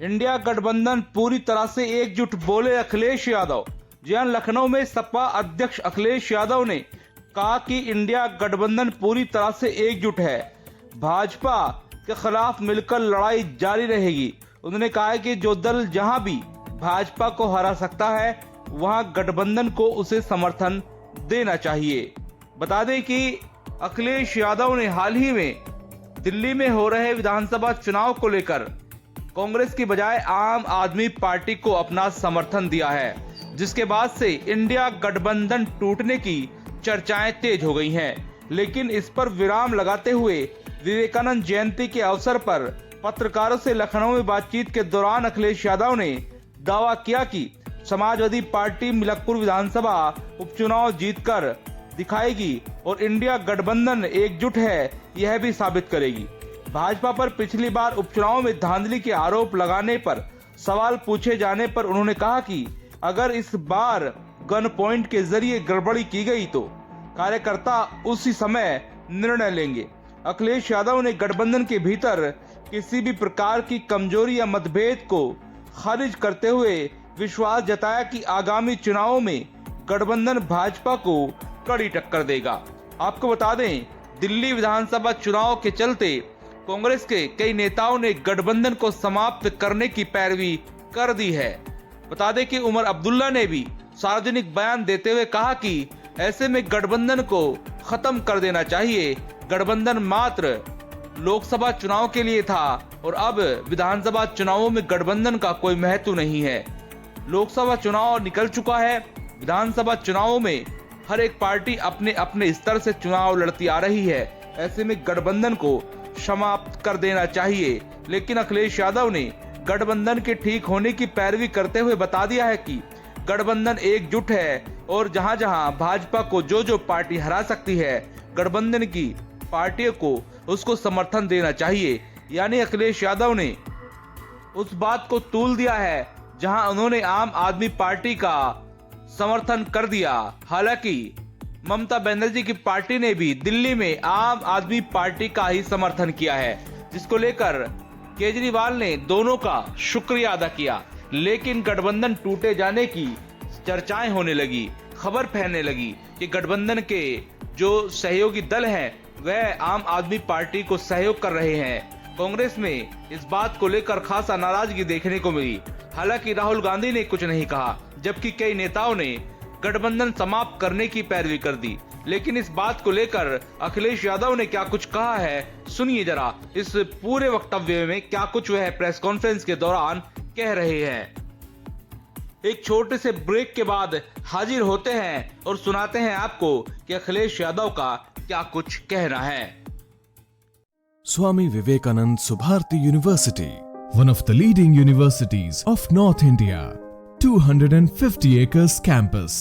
India गठबंधन पूरी तरह से एकजुट, बोले अखिलेश यादव। जहां लखनऊ में सपा अध्यक्ष अखिलेश यादव ने कहा कि इंडिया गठबंधन पूरी तरह से एकजुट है, भाजपा के खिलाफ मिलकर लड़ाई जारी रहेगी। उन्होंने कहा है कि जो दल जहां भी भाजपा को हरा सकता है वहां गठबंधन को उसे समर्थन देना चाहिए। बता दें कि अखिलेश यादव ने हाल ही में दिल्ली में हो रहे विधानसभा चुनाव को लेकर कांग्रेस की बजाय आम आदमी पार्टी को अपना समर्थन दिया है, जिसके बाद से इंडिया गठबंधन टूटने की चर्चाएं तेज हो गई हैं। लेकिन इस पर विराम लगाते हुए विवेकानंद जयंती के अवसर पर पत्रकारों से लखनऊ में बातचीत के दौरान अखिलेश यादव ने दावा किया कि समाजवादी पार्टी मिलकपुर विधानसभा उपचुनाव जीतकर दिखाएगी और इंडिया गठबंधन एकजुट है यह भी साबित करेगी। भाजपा पर पिछली बार उपचुनाव में धांधली के आरोप लगाने पर सवाल पूछे जाने पर उन्होंने कहा कि अगर इस बार गन पॉइंट के जरिए गड़बड़ी की गई तो कार्यकर्ता उसी समय निर्णय लेंगे। अखिलेश यादव ने गठबंधन के भीतर किसी भी प्रकार की कमजोरी या मतभेद को खारिज करते हुए विश्वास जताया कि आगामी चुनावों में गठबंधन भाजपा को कड़ी टक्कर देगा। आपको बता दें, दिल्ली विधानसभा चुनाव के चलते कांग्रेस के कई नेताओं ने गठबंधन को समाप्त करने की पैरवी कर दी है। बता दें कि उमर अब्दुल्ला ने भी सार्वजनिक बयान देते हुए कहा कि ऐसे में गठबंधन को खत्म कर देना चाहिए। गठबंधन मात्र लोकसभा चुनाव के लिए था और अब विधानसभा चुनावों में गठबंधन का कोई महत्व नहीं है। लोकसभा चुनाव निकल चुका है, विधानसभा चुनावों में हर एक पार्टी अपने अपने स्तर से चुनाव लड़ती आ रही है। ऐसे में गठबंधन को समाप्त कर देना चाहिए। लेकिन अखिलेश यादव ने गठबंधन के ठीक होने की पैरवी करते हुए बता दिया है कि गठबंधन एकजुट है और जहां जहां भाजपा को जो पार्टी हरा सकती है, गठबंधन की पार्टियों को उसको समर्थन देना चाहिए। यानी अखिलेश यादव ने उस बात को तूल दिया है जहां उन्होंने आम आदमी पार्टी का समर्थन कर दिया। हालांकि ममता बनर्जी की पार्टी ने भी दिल्ली में आम आदमी पार्टी का ही समर्थन किया है, जिसको लेकर केजरीवाल ने दोनों का शुक्रिया अदा किया। लेकिन गठबंधन टूटे जाने की चर्चाएं होने लगी, खबर फैलने लगी कि गठबंधन के जो सहयोगी दल हैं वह आम आदमी पार्टी को सहयोग कर रहे हैं। कांग्रेस में इस बात को लेकर खासा नाराजगी देखने को मिली। हालांकि राहुल गांधी ने कुछ नहीं कहा, जबकि कई नेताओं ने गठबंधन समाप्त करने की पैरवी कर दी। लेकिन इस बात को लेकर अखिलेश यादव ने क्या कुछ कहा है, सुनिए जरा इस पूरे वक्तव्य में क्या कुछ वह प्रेस कॉन्फ्रेंस के दौरान कह रहे हैं। एक छोटे से ब्रेक के बाद हाजिर होते हैं और सुनाते हैं आपको कि अखिलेश यादव का क्या कुछ कहना है। Swami Vivekanand Subharti University, one of the leading universities of North India. 250 acres campus,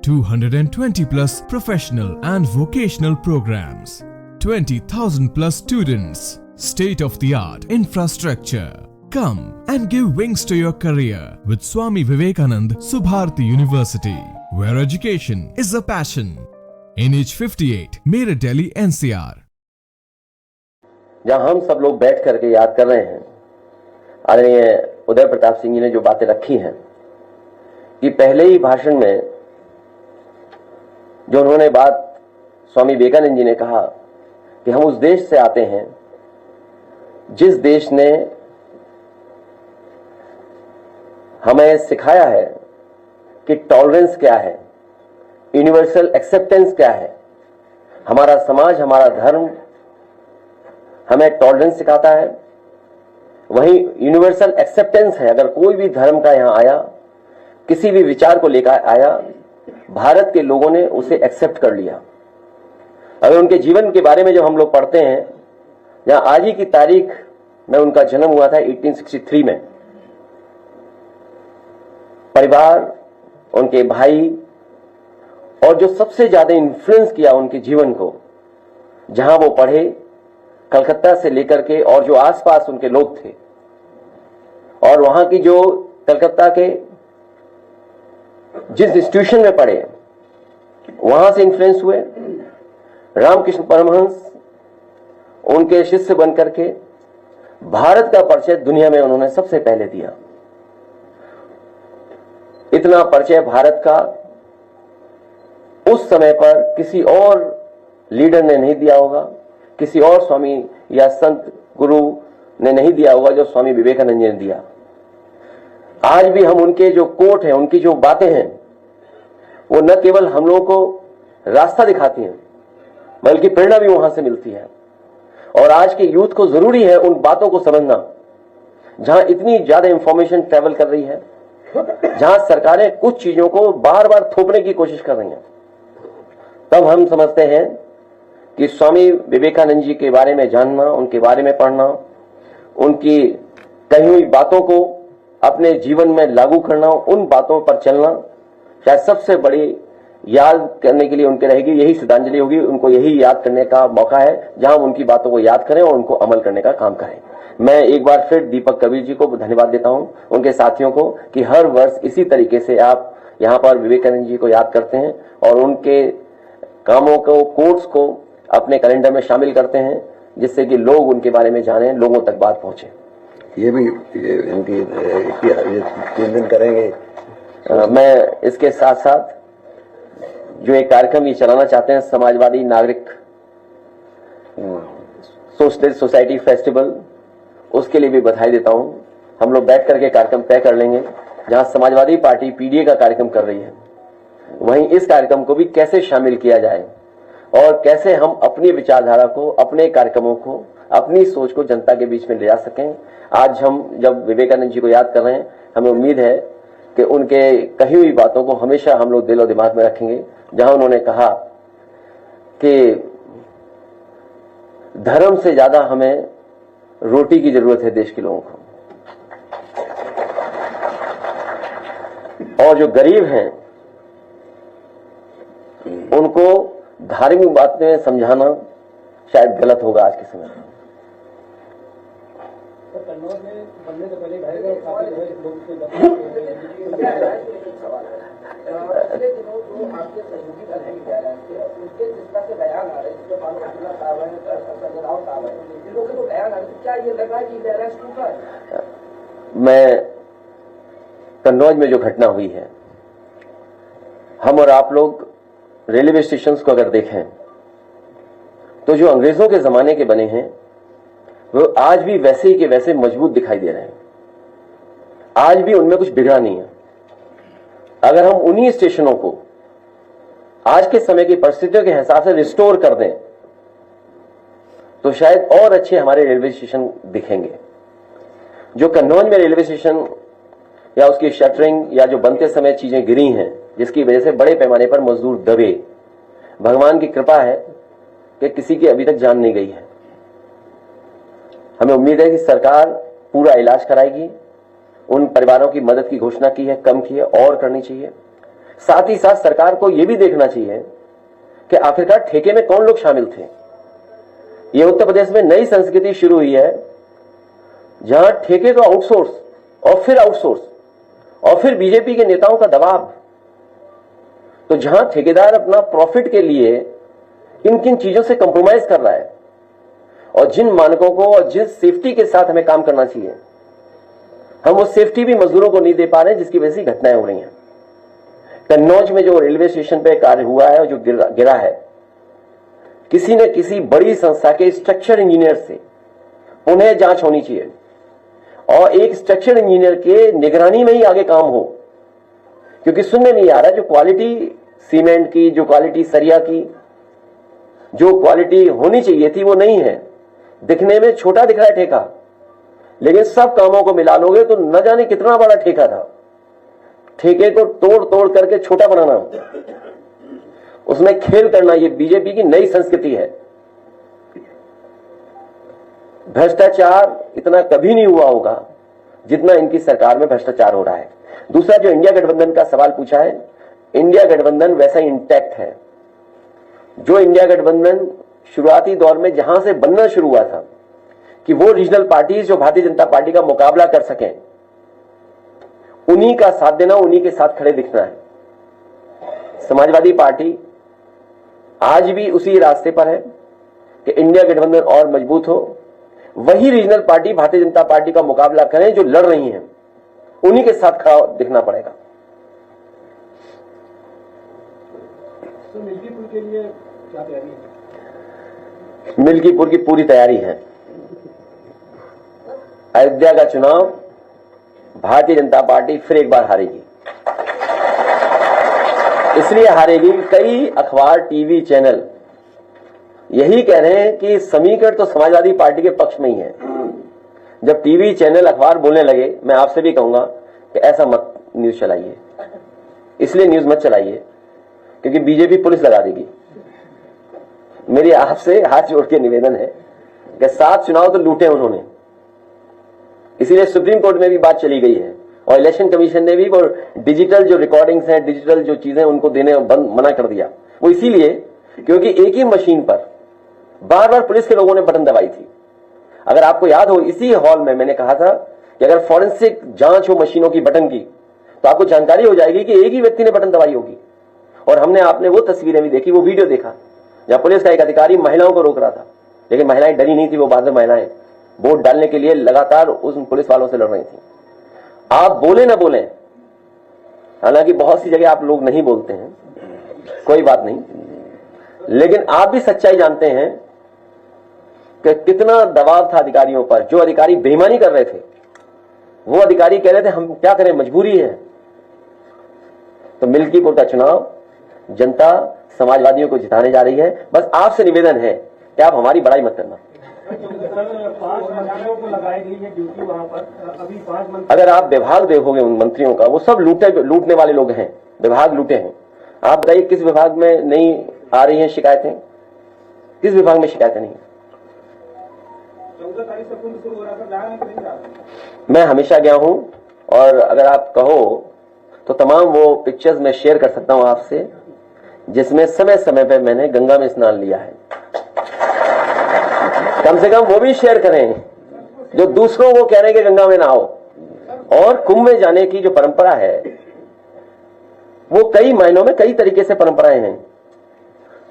220 plus professional and vocational programs, 20,000 plus students, state of the art infrastructure. Come and give wings to your career with Swami Vivekanand Subharti University, where education is a passion. NH58, Meerut, Delhi, NCR. जहां हम सब लोग बैठ करके याद कर रहे हैं, आदरणीय उदय प्रताप सिंह जी ने जो बातें रखी हैं कि पहले ही भाषण में जो उन्होंने बात स्वामी विवेकानंद जी ने कहा कि हम उस देश से आते हैं जिस देश ने हमें सिखाया है कि टॉलरेंस क्या है, यूनिवर्सल एक्सेप्टेंस क्या है। हमारा समाज, हमारा धर्म हमें टॉलरेंस सिखाता है, वहीं यूनिवर्सल एक्सेप्टेंस है। अगर कोई भी धर्म का यहां आया, किसी भी विचार को लेकर आया, भारत के लोगों ने उसे एक्सेप्ट कर लिया। अगर उनके जीवन के बारे में जब हम लोग पढ़ते हैं, जहां आज ही की तारीख में उनका जन्म हुआ था 1863 में, परिवार, उनके भाई और जो सबसे ज्यादा इन्फ्लुएंस किया उनके जीवन को, जहां वो पढ़े, कलकत्ता से लेकर के और जो आसपास उनके लोग थे और वहां की जो कलकत्ता के जिस इंस्टीट्यूशन में पढ़े वहां से इन्फ्लुएंस हुए। रामकृष्ण परमहंस उनके शिष्य बनकर के भारत का परिचय दुनिया में उन्होंने सबसे पहले दिया। इतना परिचय भारत का उस समय पर किसी और लीडर ने नहीं दिया होगा, किसी और स्वामी या संत गुरु ने नहीं दिया होगा जो स्वामी विवेकानंद जी ने दिया। आज भी हम उनके जो कोट हैं, उनकी जो बातें हैं, वो न केवल हम लोगों को रास्ता दिखाती हैं बल्कि प्रेरणा भी वहां से मिलती है। और आज के यूथ को जरूरी है उन बातों को समझना, जहां इतनी ज्यादा इंफॉर्मेशन ट्रेवल कर रही है, जहां सरकारें कुछ चीजों को बार बार थोपने की कोशिश कर रही हैं। तब हम समझते हैं कि स्वामी विवेकानंद जी के बारे में जानना, उनके बारे में पढ़ना, उनकी कही हुई बातों को अपने जीवन में लागू करना, उन बातों पर चलना शायद सबसे बड़ी याद करने के लिए उनके रहेगी, यही श्रद्धांजलि होगी। उनको यही याद करने का मौका है जहां हम उनकी बातों को याद करें और उनको अमल करने का काम करें। मैं एक बार फिर दीपक कबीर जी को धन्यवाद देता हूं, उनके साथियों को, कि हर वर्ष इसी तरीके से आप यहां पर विवेकानंद जी को याद करते हैं और उनके कामों को, कोट्स को अपने कैलेंडर में शामिल करते हैं, जिससे कि लोग उनके बारे में जानें, लोगों तक बात पहुंचे। ये भी इनकी 3 दिन करेंगे। मैं इसके साथ साथ जो एक कार्यक्रम ये चलाना चाहते हैं, समाजवादी नागरिक सोशलिस्ट सोसाइटी फेस्टिवल, उसके लिए भी बधाई देता हूं। हम लोग बैठ करके कार्यक्रम तय कर लेंगे। जहां समाजवादी पार्टी पीडीए का कार्यक्रम कर रही है, वहीं इस कार्यक्रम को भी कैसे शामिल किया जाए और कैसे हम अपनी विचारधारा को, अपने कार्यक्रमों को, अपनी सोच को जनता के बीच में ले जा सकें। आज हम जब विवेकानंद जी को याद कर रहे हैं, हमें उम्मीद है कि उनके कही हुई बातों को हमेशा हम लोग दिल और दिमाग में रखेंगे। जहां उन्होंने कहा कि धर्म से ज्यादा हमें रोटी की जरूरत है देश के लोगों को, और जो गरीब हैं उनको धार्मिक बातें समझाना शायद गलत होगा आज के समय में। मैं कन्नौज में जो घटना हुई है, हम और आप लोग रेलवे स्टेशंस को अगर देखें तो जो अंग्रेजों के जमाने के बने हैं वो आज भी वैसे ही के वैसे मजबूत दिखाई दे रहे हैं। आज भी उनमें कुछ बिगड़ा नहीं है। अगर हम उन्हीं स्टेशनों को आज के समय की परिस्थितियों के हिसाब से रिस्टोर कर दें तो शायद और अच्छे हमारे रेलवे स्टेशन दिखेंगे। जो कन्नौज में रेलवे स्टेशन या उसकी शटरिंग या जो बनते समय चीजें गिरी हैं, जिसकी वजह से बड़े पैमाने पर मजदूर दबे, भगवान की कृपा है कि किसी की अभी तक जान नहीं गई है। हमें उम्मीद है कि सरकार पूरा इलाज कराएगी। उन परिवारों की मदद की घोषणा की है, कम की है, और करनी चाहिए। साथ ही साथ सरकार को यह भी देखना चाहिए कि आखिरकार ठेके में कौन लोग शामिल थे। यह उत्तर प्रदेश में नई संस्कृति शुरू हुई है जहां ठेके तो आउटसोर्स और फिर आउटसोर्स और फिर बीजेपी के नेताओं का दबाव। तो जहां ठेकेदार अपना प्रॉफिट के लिए किन किन चीजों से कंप्रोमाइज कर रहा है और जिन मानकों को और जिस सेफ्टी के साथ हमें काम करना चाहिए, हम वो सेफ्टी भी मजदूरों को नहीं दे पा रहे हैं, जिसकी वजह से घटनाएं हो रही हैं। कन्नौज में जो रेलवे स्टेशन पे कार्य हुआ है और जो गिरा है, किसी न किसी बड़ी संस्था के स्ट्रक्चर इंजीनियर से उन्हें जांच होनी चाहिए और एक स्ट्रक्चर इंजीनियर के निगरानी में ही आगे काम हो, क्योंकि सुनने नहीं आ रहा जो क्वालिटी सीमेंट की, जो क्वालिटी सरिया की, जो क्वालिटी होनी चाहिए थी वो नहीं है। दिखने में छोटा दिख रहा है ठेका, लेकिन सब कामों को मिला लोगे तो न जाने कितना बड़ा ठेका था। ठेके को तोड़ तोड़ करके छोटा बनाना, उसमें खेल करना, ये बीजेपी की नई संस्कृति है। भ्रष्टाचार इतना कभी नहीं हुआ होगा जितना इनकी सरकार में भ्रष्टाचार हो रहा है। दूसरा, जो इंडिया गठबंधन का सवाल पूछा है, इंडिया गठबंधन वैसा इंटैक्ट है। जो इंडिया गठबंधन शुरुआती दौर में जहां से बनना शुरू हुआ था कि वो रीजनल पार्टीज जो भारतीय जनता पार्टी का मुकाबला कर सकें, उन्हीं का साथ देना, उन्हीं के साथ खड़े दिखना है। समाजवादी पार्टी आज भी उसी रास्ते पर है कि इंडिया गठबंधन और मजबूत हो, वही regional party Bharatiya Janata party का मुकाबला करें जो लड़ रही हैं, उन्हीं के साथ खड़ा दिखना पड़ेगा। तो मिल्कीपुर के लिए क्या तैयारी है? मिल्कीपुर की पूरी तैयारी है। अयोध्या का चुनाव भारतीय जनता पार्टी फिर एक बार हारेगी। इसलिए हारेगी, कई अखबार, टीवी चैनल यही कह रहे हैं कि समीकरण तो समाजवादी पार्टी के पक्ष में ही है। जब टीवी चैनल अखबार बोलने लगे, मैं आपसे भी कहूंगा कि ऐसा मत न्यूज चलाइए, इसलिए न्यूज मत चलाइए क्योंकि बीजेपी पुलिस लगा देगी। मेरी आपसे हाथ जोड़ के निवेदन है कि 7 चुनाव तो लूटे उन्होंने, इसीलिए सुप्रीम कोर्ट में भी बात चली गई है और इलेक्शन कमीशन ने भी वो डिजिटल जो रिकॉर्डिंग्स हैं, डिजिटल जो चीजें उनको देने मना कर दिया। वो इसीलिए क्योंकि एक ही मशीन पर बार बार पुलिस के लोगों ने बटन दबाई थी। अगर आपको याद हो, इसी हॉल में मैंने कहा था कि अगर फॉरेंसिक जांच हो मशीनों की बटन की तो आपको जानकारी हो जाएगी कि एक ही व्यक्ति ने बटन दबाई होगी। और आपने वो तस्वीरें भी देखी, वो वीडियो देखा जहां पुलिस का एक अधिकारी महिलाओं को रोक रहा था, लेकिन महिलाएं डरी नहीं थी। वो बाद में महिलाएं वोट डालने के लिए लगातार उन पुलिस वालों से लड़ रही थी। आप बोले ना बोले, हालांकि बहुत सी जगह आप लोग नहीं बोलते हैं, कोई बात नहीं, लेकिन आप भी सच्चाई जानते हैं कि कितना दबाव था अधिकारियों पर। जो अधिकारी बेईमानी कर रहे थे, वो अधिकारी कह रहे थे हम क्या करें, मजबूरी है। तो मिल्कीपुर का चुनाव जनता समाजवादियों को जिताने जा रही है। बस आपसे निवेदन है कि आप हमारी बड़ाई मत करना। 5 मंत्रियों को लगाई गई है ड्यूटी वहां पर, अभी 5 मंत्री। अगर आप विभाग देखोगे उन मंत्रियों का, वो सब लूटने वाले लोग हैं, विभाग लूटे हैं। आप बताइए किस विभाग में नहीं आ रही हैं शिकायतें? किस विभाग में शिकायतें नहीं? 14 तारीख से कुंभ शुरू हो रहा था, जा रहे हैं कि नहीं जा रहे? मैं हमेशा गया हूं और अगर आप कहो तो तमाम वो पिक्चर्स मैं शेयर कर सकता हूं आपसे, जिसमें समय समय पे मैंने गंगा में स्नान लिया है। कम से कम वो भी शेयर करें जो दूसरों को कह रहे हैं कि गंगा में नहाओ। और कुंभ में जाने की जो परंपरा है वो कई मायनों में कई तरीके से परंपराएं हैं।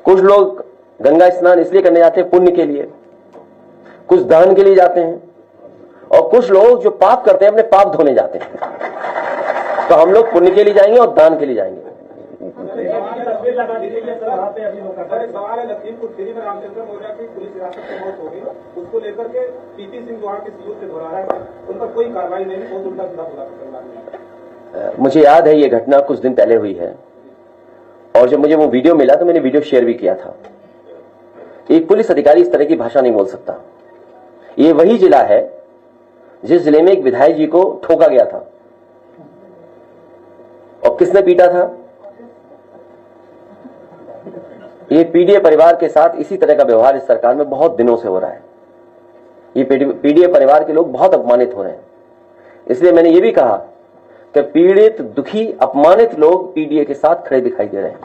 कुछ लोग गंगा स्नान इसलिए करने जाते हैं पुण्य के लिए, कुछ दान के लिए जाते हैं, और कुछ लोग जो पाप करते हैं अपने पाप धोने जाते हैं। तो हम लोग पुण्य के लिए जाएंगे और दान के लिए जाएंगे। तस्वीर लगा दी गई है सर वहाँ पे, अभी लोग एक सवाल है लखीमपुर खीरी में रामचंद्र मौर्य की पुलिस हिरासत में मौत हो गई, उसको लेकर के पीपी सिंह जो वहाँ के सीओ से दोहरा रहा है, उन पर कोई कार्रवाई नहीं, बहुत उल्टा सीधा बोला। मुझे याद है ये घटना कुछ दिन पहले हुई है, और जब मुझे वो वीडियो मिला तो मैंने वीडियो शेयर भी किया था। एक पुलिस अधिकारी इस तरह की भाषा नहीं बोल सकता। ये वही जिला है जिस जिले में एक विधायक जी को ठोका गया था, और किसने पीटा था? ये पीडीए परिवार के साथ इसी तरह का व्यवहार इस सरकार में बहुत दिनों से हो रहा है। ये पीडीए परिवार के लोग बहुत अपमानित हो रहे हैं। इसलिए मैंने ये भी कहा कि पीड़ित, दुखी, अपमानित लोग पीडीए के साथ खड़े दिखाई दे रहे हैं।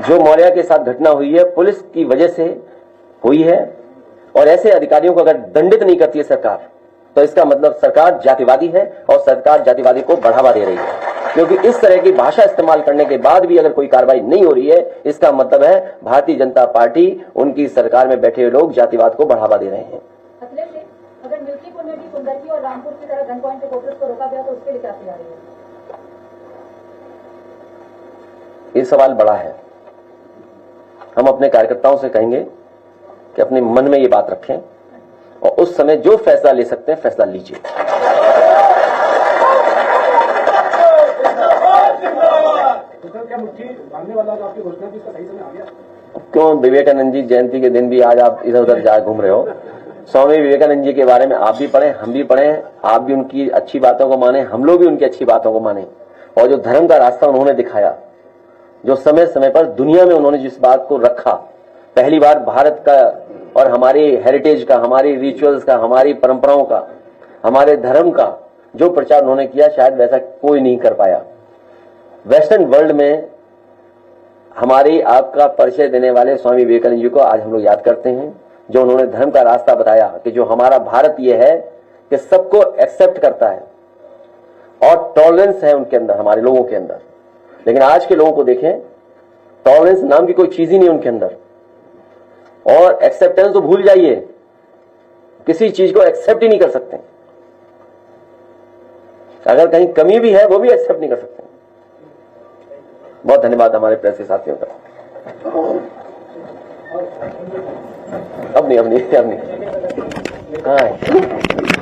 जो मौर्य के साथ घटना हुई है पुलिस की वजह से हुई है, और ऐसे अधिकारियों को अगर दंडित नहीं करती है सरकार, तो इसका मतलब सरकार जातिवादी है और सरकार जातिवादी को बढ़ावा दे रही है। क्योंकि इस तरह की भाषा इस्तेमाल करने के बाद भी अगर कोई कार्रवाई नहीं हो रही है, इसका मतलब है भारतीय जनता पार्टी, उनकी सरकार में बैठे हुए लोग जातिवाद को बढ़ावा दे रहे हैं। अगर मिल्कीपुर में भी कुंदरकी और रामपुर की तरह गन पॉइंट रिपोर्टर्स को रोका गया तो उसके लिए क्या तैयारी है? ये सवाल बड़ा है। हम अपने कार्यकर्ताओं से कहेंगे कि अपने मन में ये बात रखें और उस समय जो फैसला ले सकते हैं फैसला लीजिए। क्या मुट्ठी भागने वाला जो आपकी घोषणा थी, इसका सही समय आ गया? क्यों विवेकानंद जी जयंती के दिन भी आज आप इधर उधर जा घूम रहे हो? स्वामी विवेकानंद जी के बारे में आप भी पढ़े, हम भी पढ़े, आप भी उनकी अच्छी बातों को माने, हम लोग भी उनकी अच्छी बातों को माने। और जो धर्म का रास्ता उन्होंने दिखाया, जो समय समय पर दुनिया में उन्होंने जिस बात को रखा, पहली बार भारत का और हमारी हेरिटेज का, हमारी रिचुअल्स का, हमारी परंपराओं का, हमारे धर्म का जो प्रचार उन्होंने किया, शायद वैसा कोई नहीं कर पाया। वेस्टर्न वर्ल्ड में हमारी आपका परिचय देने वाले स्वामी विवेकानंद जी को आज हम लोग याद करते हैं, जो उन्होंने धर्म का रास्ता बताया कि जो हमारा भारत ये है कि सबको एक्सेप्ट करता है और टॉलरेंस है उनके अंदर, हमारे लोगों के अंदर। लेकिन आज के लोगों को देखें, टॉलरेंस नाम की कोई चीज ही नहीं उनके अंदर। और एक्सेप्टेंस तो भूल जाइए, किसी चीज को एक्सेप्ट ही नहीं कर सकते। अगर कहीं कमी भी है वो भी एक्सेप्ट नहीं कर सकते। बहुत धन्यवाद हमारे प्रेस के साथियों का। अब नहीं हाँ